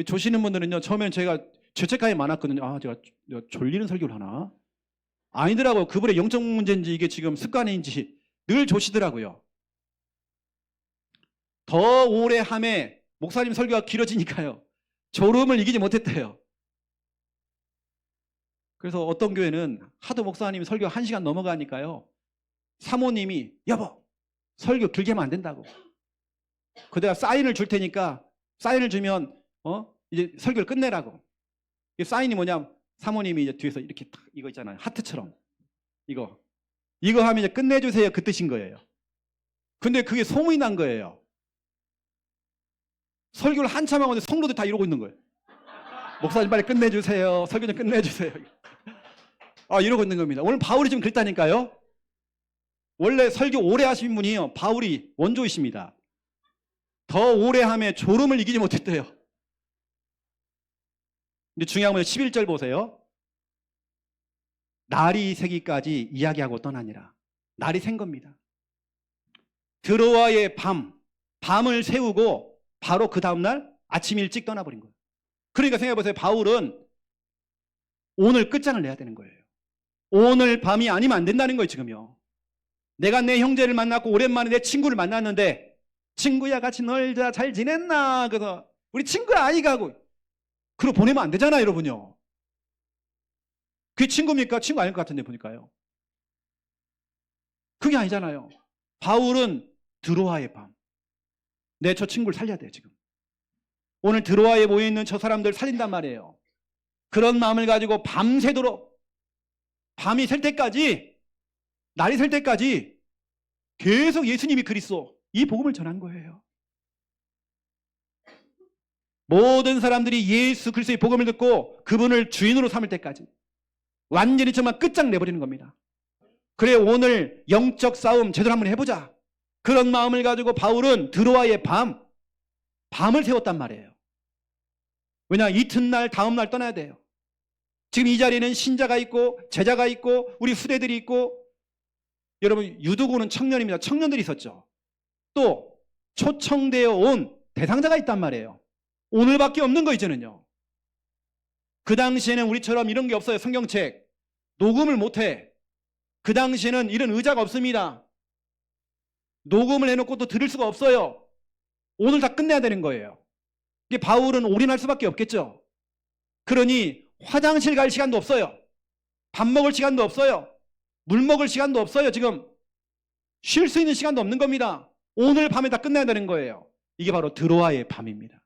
조시는 분들은요, 처음에는 제가 죄책감이 많았거든요. 아, 제가 졸리는 설교를 하나? 아니더라고요. 그분의 영적 문제인지 이게 지금 습관인지 늘 조시더라고요. 더 오래 함에 목사님 설교가 길어지니까요. 졸음을 이기지 못했대요. 그래서 어떤 교회는 하도 목사님 설교 1시간 넘어가니까요. 사모님이 여보 설교 길게 하면 안 된다고. 그대가 사인을 줄 테니까 사인을 주면 이제 설교를 끝내라고. 사인이 뭐냐? 사모님이 이제 뒤에서 이렇게 딱 이거 있잖아요. 하트처럼 이거 하면 이제 끝내주세요 그 뜻인 거예요. 근데 그게 소문이 난 거예요. 설교를 한참 하고 있는데 성도들 다 이러고 있는 거예요. 목사님 빨리 끝내주세요. 설교 좀 끝내주세요. 이러고 있는 겁니다. 오늘 바울이 좀 그랬다니까요. 원래 설교 오래 하신 분이요. 바울이 원조이십니다. 더 오래 하며 졸음을 이기지 못했대요. 근데 중요한 건 11절 보세요. 날이 새기까지 이야기하고 떠나니라. 날이 샌 겁니다. 드로아의 밤을 세우고 바로 그 다음날 아침 일찍 떠나버린 거예요. 그러니까 생각해보세요. 바울은 오늘 끝장을 내야 되는 거예요. 오늘 밤이 아니면 안 된다는 거예요. 지금요. 내가 내 형제를 만났고 오랜만에 내 친구를 만났는데 친구야 같이 놀자 잘 지냈나? 그래서 우리 친구야 아이가 하고 그러고 보내면 안 되잖아요. 여러분요. 그게 친구입니까? 친구 아닐 것 같은데 보니까요. 그게 아니잖아요. 바울은 드로아의 밤. 내 저 친구를 살려야 돼요. 지금 오늘 드로아에 모여있는 저 사람들 살린단 말이에요. 그런 마음을 가지고 밤새도록 밤이 셀 때까지 날이 셀 때까지 계속 예수님이 그리스도 이 복음을 전한 거예요. 모든 사람들이 예수 그리스도의 복음을 듣고 그분을 주인으로 삼을 때까지 완전히 정말 끝장내버리는 겁니다. 그래 오늘 영적 싸움 제대로 한번 해보자. 그런 마음을 가지고 바울은 드로아의 밤을 세웠단 말이에요. 왜냐 이튿날 다음날 떠나야 돼요. 지금 이 자리에는 신자가 있고 제자가 있고 우리 후대들이 있고 여러분 유두고는 청년입니다. 청년들이 있었죠. 또 초청되어 온 대상자가 있단 말이에요. 오늘밖에 없는 거 이제는요. 그 당시에는 우리처럼 이런 게 없어요. 성경책 녹음을 못해. 그 당시에는 이런 의자가 없습니다. 녹음을 해놓고 또 들을 수가 없어요. 오늘 다 끝내야 되는 거예요. 이게 바울은 올인할 수밖에 없겠죠. 그러니 화장실 갈 시간도 없어요. 밥 먹을 시간도 없어요. 물 먹을 시간도 없어요. 지금 쉴 수 있는 시간도 없는 겁니다. 오늘 밤에 다 끝내야 되는 거예요. 이게 바로 드로아의 밤입니다.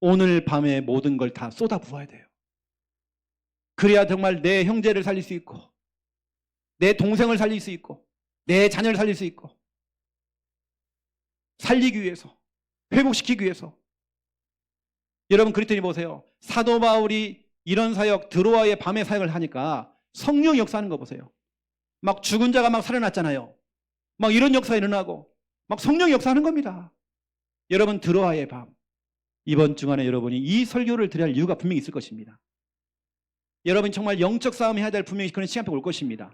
오늘 밤에 모든 걸 다 쏟아부어야 돼요. 그래야 정말 내 형제를 살릴 수 있고 내 동생을 살릴 수 있고 내 자녀를 살릴 수 있고 살리기 위해서 회복시키기 위해서 여러분 그랬더니 보세요. 사도 바울이 이런 사역 드로아의 밤에 사역을 하니까 성령 역사하는 거 보세요. 막 죽은 자가 막 살아났잖아요. 막 이런 역사 일어나고 막 성령 역사하는 겁니다. 여러분 드로아의 밤 이번 주간에 여러분이 이 설교를 드려야 할 이유가 분명히 있을 것입니다. 여러분 정말 영적 싸움 해야 될 분명히 그런 시간표가 올 것입니다.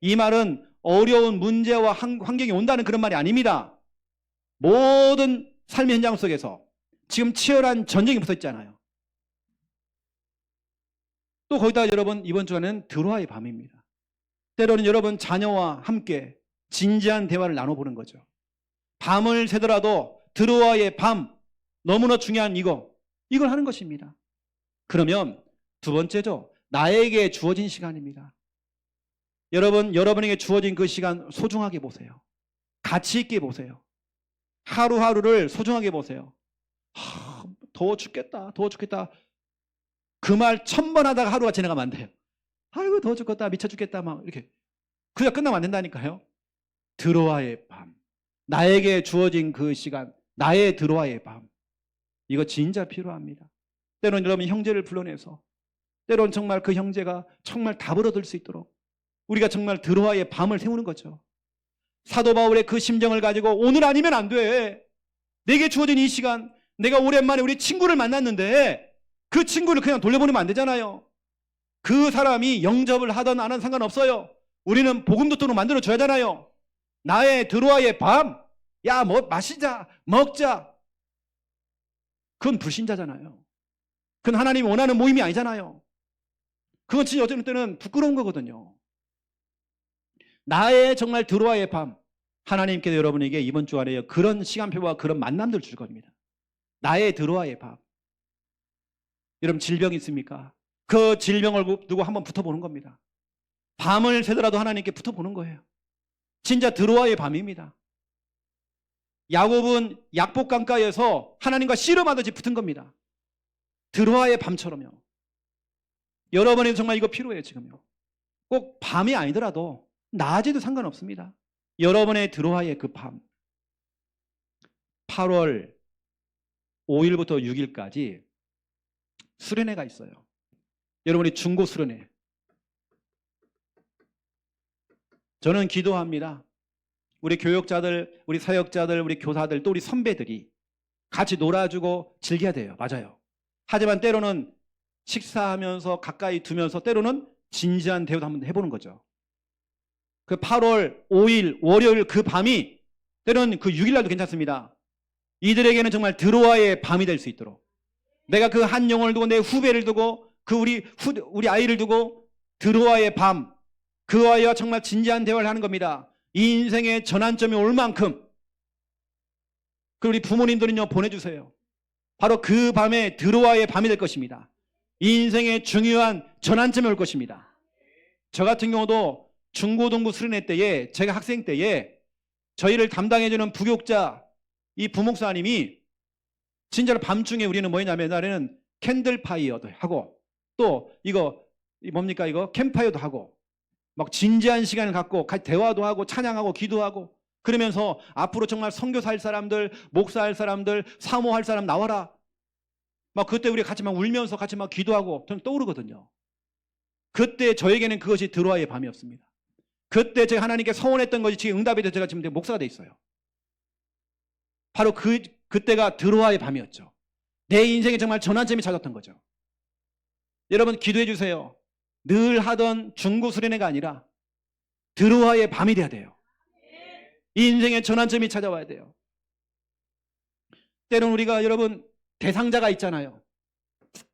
이 말은 어려운 문제와 환경이 온다는 그런 말이 아닙니다. 모든 삶의 현장 속에서 지금 치열한 전쟁이 붙어 있잖아요. 또 거기다 여러분 이번 주간은 드로아의 밤입니다. 때로는 여러분 자녀와 함께 진지한 대화를 나눠보는 거죠. 밤을 새더라도 드로아의 밤, 너무나 중요한 이걸 하는 것입니다. 그러면 두 번째죠. 나에게 주어진 시간입니다. 여러분에게 주어진 그 시간 소중하게 보세요. 가치 있게 보세요. 하루하루를 소중하게 보세요. 더워 죽겠다. 그 말 1000번 하다가 하루가 지나가면 안 돼요. 아이고 더워 죽겠다. 미쳐 죽겠다. 막 이렇게. 그냥 끝나면 안 된다니까요. 드로아의 밤. 나에게 주어진 그 시간. 나의 드로아의 밤. 이거 진짜 필요합니다. 때로는 여러분 형제를 불러내서 때로는 정말 그 형제가 정말 답을 얻을 수 있도록 우리가 정말 드로아의 밤을 세우는 거죠. 사도 바울의 그 심정을 가지고 오늘 아니면 안 돼. 내게 주어진 이 시간, 내가 오랜만에 우리 친구를 만났는데 그 친구를 그냥 돌려보내면 안 되잖아요. 그 사람이 영접을 하든 안 하든 상관없어요. 우리는 복음 도토로 만들어줘야 하잖아요. 나의 드로아의 밤, 야 뭐 마시자, 먹자. 그건 불신자잖아요. 그건 하나님이 원하는 모임이 아니잖아요. 그건 진짜 어떤 때는 부끄러운 거거든요. 나의 정말 드로아의 밤, 하나님께서 여러분에게 이번 주 안에 그런 시간표와 그런 만남들 줄 겁니다. 나의 드로아의 밤. 여러분 질병 있습니까? 그 질병을 두고 한번 붙어보는 겁니다. 밤을 새더라도 하나님께 붙어보는 거예요. 진짜 드로아의 밤입니다. 야곱은 약복강가에서 하나님과 씨름하듯이 붙은 겁니다. 드로아의 밤처럼요. 여러분에게 정말 이거 필요해요. 지금요. 꼭 밤이 아니더라도 낮에도 상관없습니다. 여러분의 드로아의 그 밤. 8월 5일부터 6일까지 수련회가 있어요. 여러분이 중고 수련회. 저는 기도합니다. 우리 교역자들, 우리 사역자들, 우리 교사들, 또 우리 선배들이 같이 놀아주고 즐겨야 돼요. 맞아요. 하지만 때로는 식사하면서 가까이 두면서 때로는 진지한 대화도 한번 해보는 거죠. 그 8월 5일 월요일 그 밤이 때로는 그 6일날도 괜찮습니다. 이들에게는 정말 드로아의 밤이 될 수 있도록 내가 그 한 영혼을 두고 내 후배를 두고 그 우리 아이를 두고 드로아의 밤, 그 아이와 정말 진지한 대화를 하는 겁니다. 이 인생의 전환점이 올 만큼. 그 우리 부모님들은요 보내주세요. 바로 그 밤에 드로아의 밤이 될 것입니다. 이 인생의 중요한 전환점이 올 것입니다. 저 같은 경우도 중고등부 수련회 때에 제가 학생 때에 저희를 담당해주는 부교육자 이 부목사님이 진짜로 밤중에 우리는 뭐냐면 나는 캔들파이어도 하고 또 이거 뭡니까 이거 캠파이어도 하고 막 진지한 시간을 갖고 같이 대화도 하고 찬양하고 기도하고 그러면서 앞으로 정말 선교사 할 사람들, 목사 할 사람들, 사모할 사람 나와라. 막 그때 우리 같이 막 울면서 같이 막 기도하고 저는 떠오르거든요. 그때 저에게는 그것이 드로아의 밤이었습니다. 그때 제가 하나님께 서원했던 것이 지금 응답이 돼서 제가 지금 목사가 돼 있어요. 바로 그때가 드로아의 밤이었죠. 내 인생에 정말 전환점이 찾았던 거죠. 여러분 기도해 주세요. 늘 하던 중고 수련회가 아니라 드로아의 밤이 돼야 돼요. 이 인생의 전환점이 찾아와야 돼요. 때로는 우리가 여러분 대상자가 있잖아요.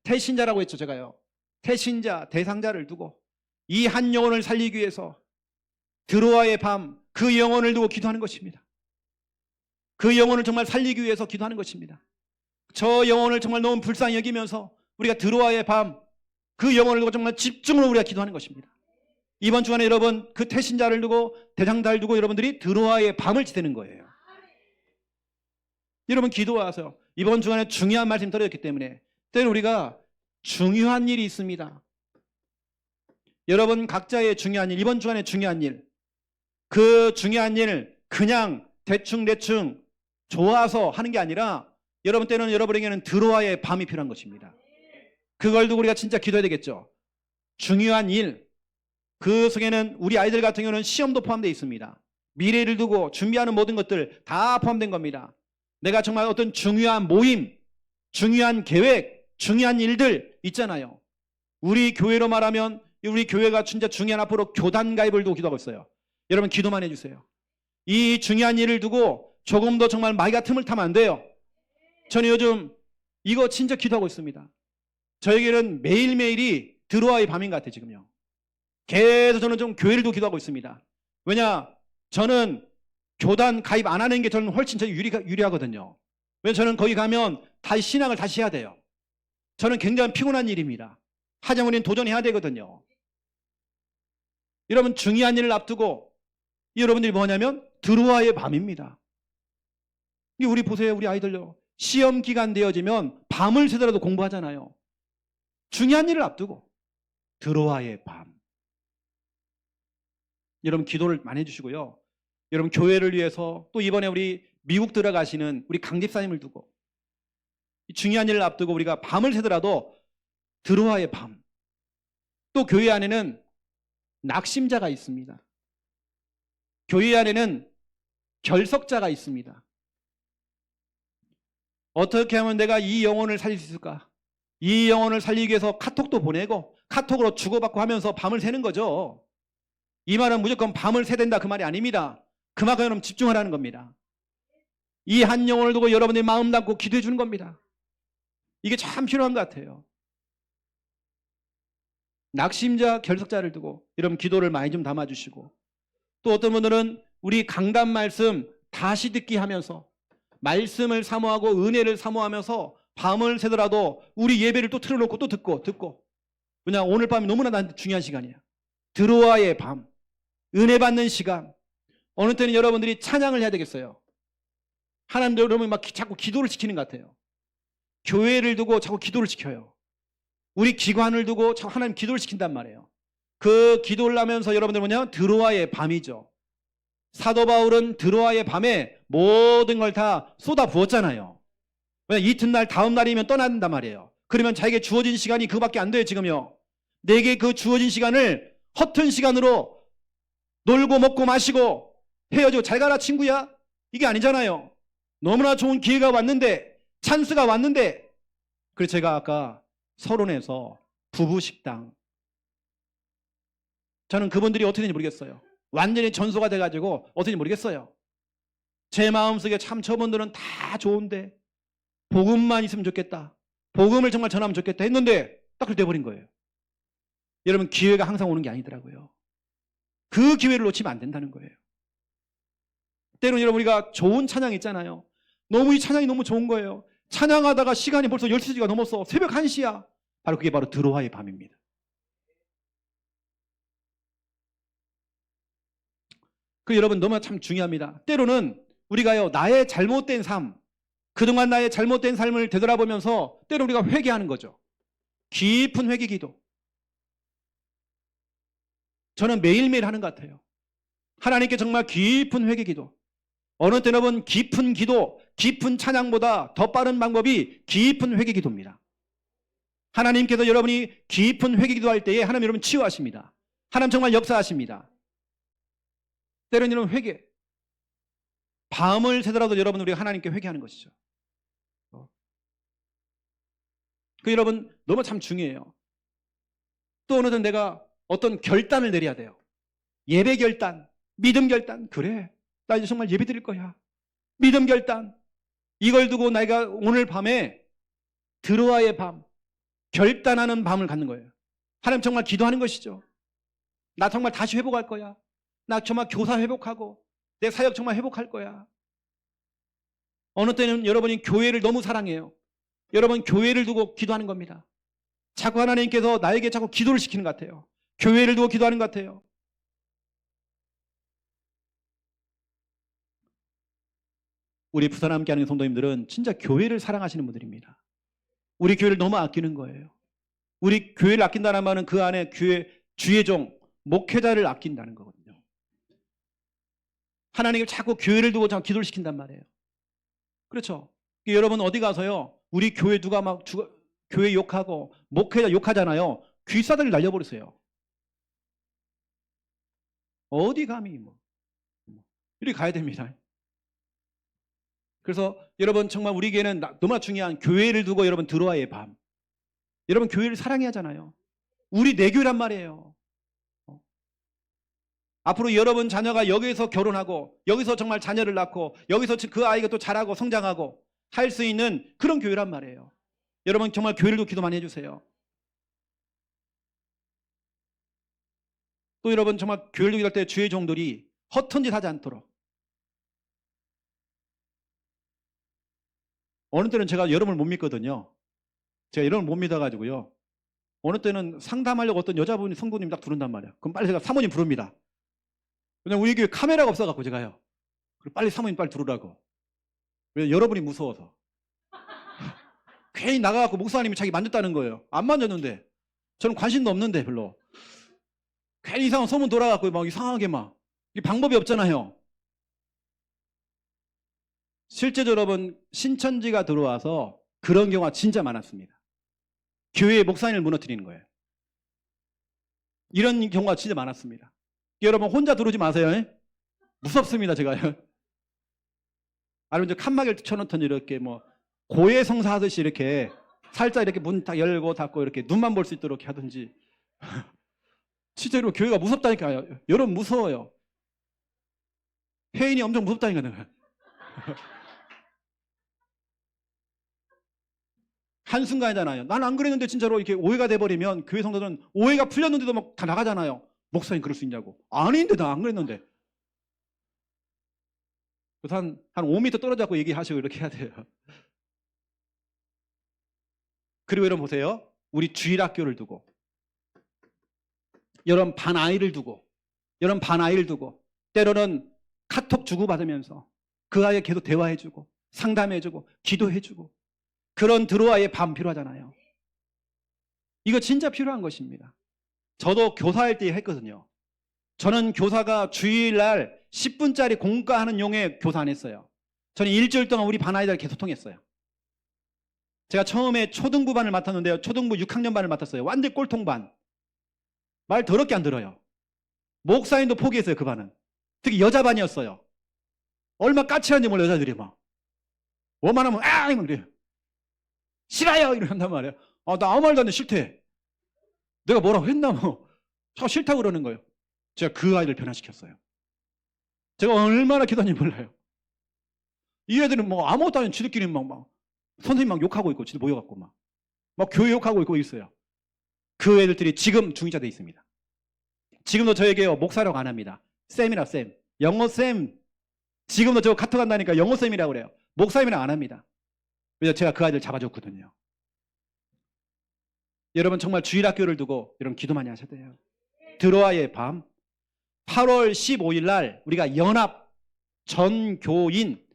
태신자라고 했죠. 제가요. 태신자, 대상자를 두고 이 한 영혼을 살리기 위해서 드로아의 밤, 그 영혼을 두고 기도하는 것입니다. 그 영혼을 정말 살리기 위해서 기도하는 것입니다. 저 영혼을 정말 너무 불쌍히 여기면서 우리가 드로아의 밤, 그 영혼을 두고 정말 집중으로 우리가 기도하는 것입니다. 이번 주간에 여러분 그 태신자를 두고 대상자를 두고 여러분들이 드로아의 밤을 지내는 거예요. 여러분 기도하세요. 이번 주간에 중요한 말씀 떨어졌기 때문에 때로 우리가 중요한 일이 있습니다. 여러분 각자의 중요한 일, 이번 주간에 중요한 일, 그 중요한 일 그냥 대충 좋아서 하는 게 아니라 여러분 때는 여러분에게는 드로아의 밤이 필요한 것입니다. 그걸 두고 우리가 진짜 기도해야 되겠죠. 중요한 일, 그 속에는 우리 아이들 같은 경우는 시험도 포함되어 있습니다. 미래를 두고 준비하는 모든 것들 다 포함된 겁니다. 내가 정말 어떤 중요한 모임, 중요한 계획, 중요한 일들 있잖아요. 우리 교회로 말하면 우리 교회가 진짜 중요한 앞으로 교단 가입을 두고 기도하고 있어요. 여러분 기도만 해주세요. 이 중요한 일을 두고 조금 더 정말 마귀가 틈을 타면 안 돼요. 저는 요즘 이거 진짜 기도하고 있습니다. 저에게는 매일매일이 드로아의 밤인 것 같아요. 지금요. 계속 저는 좀 교회를 두고 기도하고 있습니다. 왜냐? 저는 교단 가입 안 하는 게 저는 훨씬 유리하거든요. 왜냐면 저는 거기 가면 다시 신앙을 다시 해야 돼요. 저는 굉장히 피곤한 일입니다. 하지만 우리는 도전해야 되거든요. 여러분, 중요한 일을 앞두고 여러분들이 뭐냐면 드로아의 밤입니다. 우리 보세요. 우리 아이들요. 시험 기간 되어지면 밤을 새더라도 공부하잖아요. 중요한 일을 앞두고 드로아의 밤. 여러분 기도를 많이 해주시고요. 여러분 교회를 위해서 또 이번에 우리 미국 들어가시는 우리 강 집사님을 두고 중요한 일을 앞두고 우리가 밤을 새더라도 드로아의 밤. 또 교회 안에는 낙심자가 있습니다. 교회 안에는 결석자가 있습니다. 어떻게 하면 내가 이 영혼을 살릴 수 있을까? 이 영혼을 살리기 위해서 카톡도 보내고 카톡으로 주고받고 하면서 밤을 새는 거죠. 이 말은 무조건 밤을 새야 된다 그 말이 아닙니다. 그만큼 여러분 집중하라는 겁니다. 이 한 영혼을 두고 여러분들이 마음 담고 기도해 주는 겁니다. 이게 참 필요한 것 같아요. 낙심자, 결석자를 두고 여러분 기도를 많이 좀 담아주시고 또 어떤 분들은 우리 강단 말씀 다시 듣기 하면서 말씀을 사모하고 은혜를 사모하면서 밤을 새더라도 우리 예배를 또 틀어놓고 또 듣고 그냥 오늘 밤이 너무나 나한테 중요한 시간이야. 드로아의 밤, 은혜 받는 시간. 어느 때는 여러분들이 찬양을 해야 되겠어요. 하나님도 여러분이 막 자꾸 기도를 시키는 것 같아요. 교회를 두고 자꾸 기도를 시켜요. 우리 기관을 두고 자꾸 하나님 기도를 시킨단 말이에요. 그 기도를 하면서 여러분들 뭐냐? 드로아의 밤이죠. 사도 바울은 드로아의 밤에 모든 걸 다 쏟아 부었잖아요. 왜냐? 이튿날 다음 날이면 떠난단 말이에요. 그러면 자기에게 주어진 시간이 그거밖에 안 돼요. 지금요. 내게 그 주어진 시간을 허튼 시간으로 놀고 먹고 마시고 헤어지고 잘 가라 친구야? 이게 아니잖아요. 너무나 좋은 기회가 왔는데 찬스가 왔는데 그래서 제가 아까 서론에서 부부식당 저는 그분들이 어떻게 되는지 모르겠어요. 완전히 전소가 돼가지고 어떻게 되는지 모르겠어요. 제 마음속에 참 저분들은 다 좋은데 복음만 있으면 좋겠다. 복음을 정말 전하면 좋겠다 했는데 딱 그렇게 돼버린 거예요. 여러분 기회가 항상 오는 게 아니더라고요. 그 기회를 놓치면 안 된다는 거예요. 때로는 여러분 우리가 좋은 찬양 있잖아요. 너무 이 찬양이 너무 좋은 거예요. 찬양하다가 시간이 벌써 12시가 넘었어. 새벽 1시야. 바로 그게 바로 드로아의 밤입니다. 그 여러분 너무 참 중요합니다. 때로는 우리가요 나의 잘못된 삶, 그동안 나의 잘못된 삶을 되돌아보면서 때로 우리가 회개하는 거죠. 깊은 회개 기도. 저는 매일매일 하는 것 같아요. 하나님께 정말 깊은 회개 기도. 어느 때는 여러분 깊은 기도, 깊은 찬양보다 더 빠른 방법이 깊은 회개 기도입니다. 하나님께서 여러분이 깊은 회개 기도할 때에 하나님 여러분 치유하십니다. 하나님 정말 역사하십니다. 때로는 이런 회개. 밤을 새더라도 여러분 우리가 하나님께 회개하는 것이죠. 그 여러분 너무 참 중요해요. 또 어느 날 내가 어떤 결단을 내려야 돼요. 예배 결단, 믿음 결단. 그래, 나 이제 정말 예배 드릴 거야. 믿음 결단. 이걸 두고 내가 오늘 밤에 드로아의 밤, 결단하는 밤을 갖는 거예요. 하나님 정말 기도하는 것이죠. 나 정말 다시 회복할 거야. 나 정말 교사 회복하고 내 사역 정말 회복할 거야. 어느 때는 여러분이 교회를 너무 사랑해요. 여러분 교회를 두고 기도하는 겁니다. 자꾸 하나님께서 나에게 자꾸 기도를 시키는 것 같아요. 교회를 두고 기도하는 것 같아요. 우리 부산 함께하는 성도님들은 진짜 교회를 사랑하시는 분들입니다. 우리 교회를 너무 아끼는 거예요. 우리 교회를 아낀다는 말은 그 안에 교회 주의 종, 목회자를 아낀다는 거거든요. 하나님께 자꾸 교회를 두고 자꾸 기도를 시킨단 말이에요. 그렇죠? 여러분 어디 가서요 우리 교회 누가 막 교회 욕하고 목회자 욕하잖아요. 귀사들을 날려버리세요. 어디 감히 이리 가야 됩니다. 그래서 여러분 정말 우리 교회는 너무나 중요한 교회를 두고 여러분 드로아의 밤. 여러분 교회를 사랑해야 하잖아요. 우리 내 교회란 말이에요. 앞으로 여러분 자녀가 여기서 결혼하고 여기서 정말 자녀를 낳고 여기서 그 아이가 또 자라고 성장하고 할 수 있는 그런 교회란 말이에요. 여러분 정말 교회를도 기도 많이 해주세요. 또 여러분 정말 교회를 기도할 때 주의 종들이 허튼 짓 하지 않도록. 어느 때는 제가 여러분을 못 믿거든요. 제가 여러분을 못 믿어가지고요. 어느 때는 상담하려고 어떤 여자분이 성도님 딱 부른단 말이에요. 그럼 빨리 제가 사모님 부릅니다. 왜냐면 우리 교회 카메라가 없어갖고 제가요. 그리고 빨리 사모님 빨리 부르라고. 왜? 여러분이 무서워서. 괜히 나가갖고 목사님이 자기 만졌다는 거예요. 안 만졌는데. 저는 관심도 없는데 별로. 괜히 이상한 소문 돌아갖고 막 이상하게 막. 이게 방법이 없잖아요. 실제적으로 여러분 신천지가 들어와서 그런 경우가 진짜 많았습니다. 교회의 목사님을 무너뜨리는 거예요. 이런 경우가 진짜 많았습니다. 여러분 혼자 들어오지 마세요. 무섭습니다 제가요. 아니면 이제 칸막이를 쳐놓던 이렇게 뭐 고해성사 하듯이 이렇게 살짝 이렇게 문 딱 열고 닫고 이렇게 눈만 볼 수 있도록 하든지. 실제로 교회가 무섭다니까요. 여러분 무서워요. 혜인이 엄청 무섭다니까요. 한순간이잖아요. 난 안 그랬는데 진짜로 이렇게 오해가 돼버리면 교회 성도들은 오해가 풀렸는데도 막 다 나가잖아요. 목사님 그럴 수 있냐고. 아닌데 나 안 그랬는데. 그래서 한 5m 떨어져서 얘기하시고 이렇게 해야 돼요. 그리고 여러분 보세요. 우리 주일학교를 두고 여러분 반 아이를 두고 때로는 카톡 주고받으면서 그 아이에 계속 대화해주고 상담해주고 기도해주고 그런 드로아의 밤 필요하잖아요. 이거 진짜 필요한 것입니다. 저도 교사할 때 했거든요. 저는 교사가 주일날 10분짜리 공과하는 용의 교사 안 했어요. 저는 일주일 동안 우리 반 아이들 계속 통했어요. 제가 처음에 초등부 반을 맡았는데요. 초등부 6학년 반을 맡았어요. 완전 꼴통반. 말 더럽게 안 들어요. 목사님도 포기했어요. 그 반은. 특히 여자 반이었어요. 얼마 까칠한지 몰라 여자들이 막. 뭐만 하면 아! 이러면 그래요. 싫어요! 이런단 말이에요. 나 아무 말도 안 해. 싫대. 내가 뭐라고 했나 뭐. 저 싫다고 그러는 거예요. 제가 그 아이를 변화시켰어요. 제가 얼마나 기도하는지 몰라요. 이 애들은 뭐 아무것도 아닌 지들끼리 막 선생님 막 욕하고 있고 지들 모여갖고 막 교회 욕하고 있고 있어요. 그 애들이 지금 중위자 돼 있습니다. 지금도 저에게요 목사라고 안 합니다. 쌤이라 쌤. 영어 쌤. 지금도 저 카톡 한다니까 영어 쌤이라고 그래요. 목사님이라 안 합니다. 그래서 제가 그 아이들 잡아줬거든요. 여러분 정말 주일학교를 두고 여러분 기도 많이 하셔야 돼요. 드로아의 밤 8월 15일 날 우리가 연합 전교인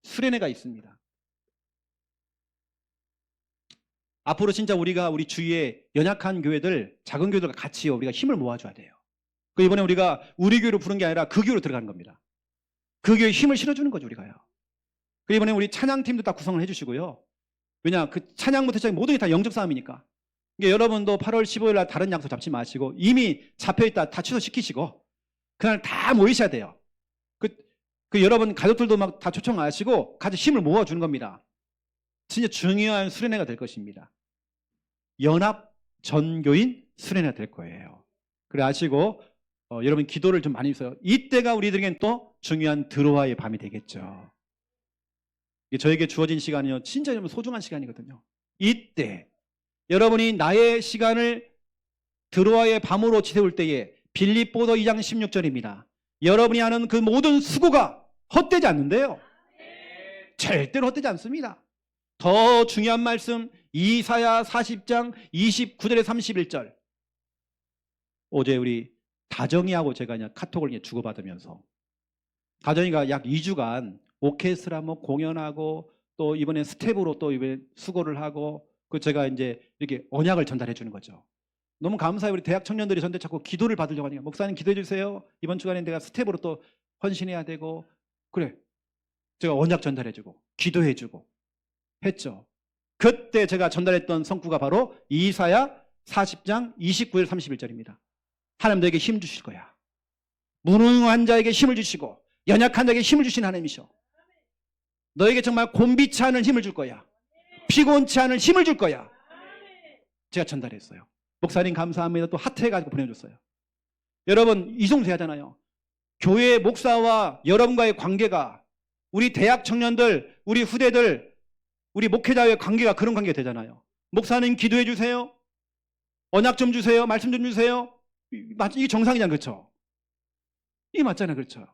수련회가 있습니다. 앞으로 진짜 우리가 우리 주위에 연약한 교회들, 작은 교회들과 같이 우리가 힘을 모아줘야 돼요. 그 이번에 우리가 우리 교회로 부른 게 아니라 그 교회로 들어가는 겁니다. 그 교회에 힘을 실어주는 거죠 우리가요. 그 이번에 우리 찬양팀도 다 구성을 해주시고요. 왜냐 그 찬양부터 시작해 모든 게 다 영접 싸움이니까. 그러니까 여러분도 8월 15일 날 다른 약속 잡지 마시고 이미 잡혀있다 다 취소시키시고 그날 다 모이셔야 돼요. 그 여러분 가족들도 막 다 초청하시고 같이 힘을 모아주는 겁니다. 진짜 중요한 수련회가 될 것입니다. 연합 전교인 수련회가 될 거예요. 그래 아시고 여러분 기도를 좀 많이 해주세요. 이때가 우리들에겐 또 중요한 드로아의 밤이 되겠죠. 저에게 주어진 시간이요 진짜 소중한 시간이거든요. 이때 여러분이 나의 시간을 드로아의 밤으로 지새울 때에 빌립보서 2장 16절입니다. 여러분이 하는 그 모든 수고가 헛되지 않는데요. 절대로 헛되지 않습니다. 더 중요한 말씀 이사야 40장 29절에 31절. 어제 우리 다정이하고 제가 그냥 카톡을 주고받으면서 다정이가 약 2주간 오케스트라 뭐 공연하고 또 이번에 스텝으로 또 이번에 수고를 하고 그 제가 이제 이렇게 언약을 전달해 주는 거죠. 너무 감사해요. 우리 대학 청년들이 저한테 자꾸 기도를 받으려고 하니까 목사님 기도해 주세요. 이번 주간에 내가 스텝으로 또 헌신해야 되고 그래. 제가 언약 전달해 주고 기도해 주고 했죠. 그때 제가 전달했던 성구가 바로 이사야 40장 29절 31절입니다. 하나님 너에게 힘 주실 거야. 무능한 자에게 힘을 주시고 연약한 자에게 힘을 주신 하나님이셔. 너에게 정말 곤비치 않은 힘을 줄 거야. 피곤치 않은 힘을 줄 거야. 제가 전달했어요. 목사님 감사합니다. 또 하트해가지고 보내줬어요. 여러분 이 정도 해야 하잖아요. 교회 목사와 여러분과의 관계가, 우리 대학 청년들, 우리 후대들, 우리 목회자의 관계가 그런 관계가 되잖아요. 목사님 기도해 주세요. 언약 좀 주세요. 말씀 좀 주세요. 이게 정상이잖아요. 그렇죠? 이게 맞잖아요. 그렇죠?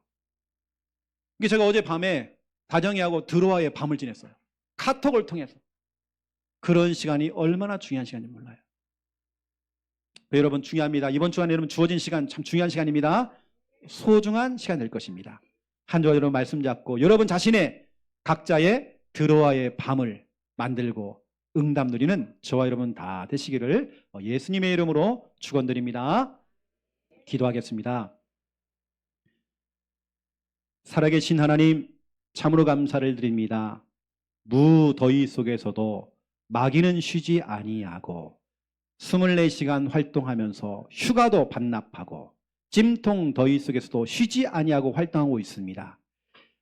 이게 제가 어젯밤에 다정이하고 드로아의 밤을 지냈어요. 카톡을 통해서. 그런 시간이 얼마나 중요한 시간인지 몰라요. 여러분 중요합니다. 이번 주간에 여러분 주어진 시간 참 중요한 시간입니다. 소중한 시간 될 것입니다. 한 주간 여러분 말씀 잡고 여러분 자신의 각자의 드로아의 밤을 만들고 응답 누리는 저와 여러분 다 되시기를 예수님의 이름으로 축원드립니다. 기도하겠습니다. 살아계신 하나님, 참으로 감사를 드립니다. 무더위 속에서도 마귀는 쉬지 아니하고 24시간 활동하면서 휴가도 반납하고 찜통 더위 속에서도 쉬지 아니하고 활동하고 있습니다.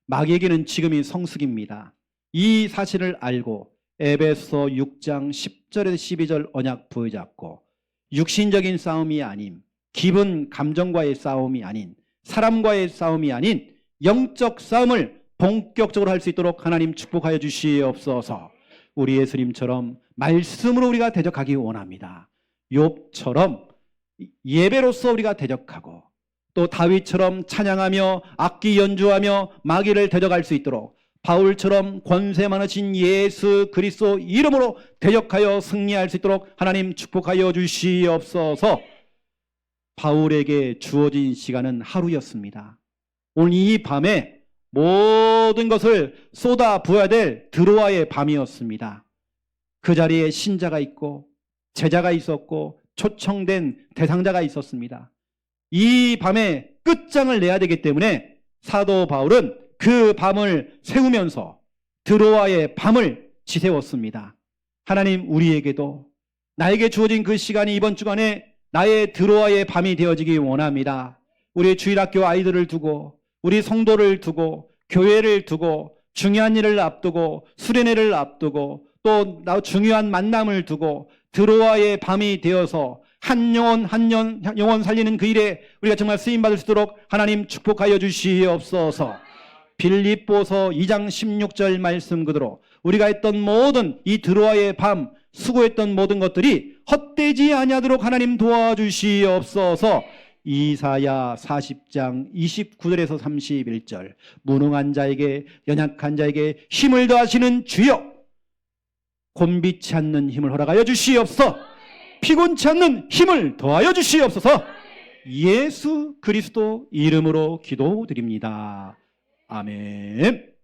마귀에게는 지금이 성숙입니다. 이 사실을 알고 에베소 6장 10절에서 12절 언약 부여잡고 육신적인 싸움이 아닌, 기분 감정과의 싸움이 아닌, 사람과의 싸움이 아닌 영적 싸움을 본격적으로 할 수 있도록 하나님 축복하여 주시옵소서. 우리 예수님처럼 말씀으로 우리가 대적하기 원합니다. 욥처럼 예배로서 우리가 대적하고 또 다윗처럼 찬양하며 악기 연주하며 마귀를 대적할 수 있도록 바울처럼 권세 많으신 예수 그리스도 이름으로 대적하여 승리할 수 있도록 하나님 축복하여 주시옵소서. 바울에게 주어진 시간은 하루였습니다. 오늘 이 밤에 모든 것을 쏟아 부어야 될 드로아의 밤이었습니다. 그 자리에 신자가 있고 제자가 있었고 초청된 대상자가 있었습니다. 이 밤에 끝장을 내야 되기 때문에 사도 바울은 그 밤을 세우면서 드로아의 밤을 지새웠습니다. 하나님, 우리에게도 나에게 주어진 그 시간이 이번 주간에 나의 드로아의 밤이 되어지기 원합니다. 우리 주일학교 아이들을 두고 우리 성도를 두고 교회를 두고 중요한 일을 앞두고 수련회를 앞두고 또 중요한 만남을 두고 드로아의 밤이 되어서 한 영혼 살리는 그 일에 우리가 정말 쓰임받을 수 있도록 하나님 축복하여 주시옵소서. 빌립보서 2장 16절 말씀 그대로 우리가 했던 모든 이 드로아의 밤 수고했던 모든 것들이 헛되지 아니하도록 하나님 도와주시옵소서. 이사야 40장 29절에서 31절 무능한 자에게 연약한 자에게 힘을 더하시는 주여, 곤비치 않는 힘을 허락하여 주시옵소서. 피곤치 않는 힘을 더하여 주시옵소서. 예수 그리스도 이름으로 기도드립니다. 아멘.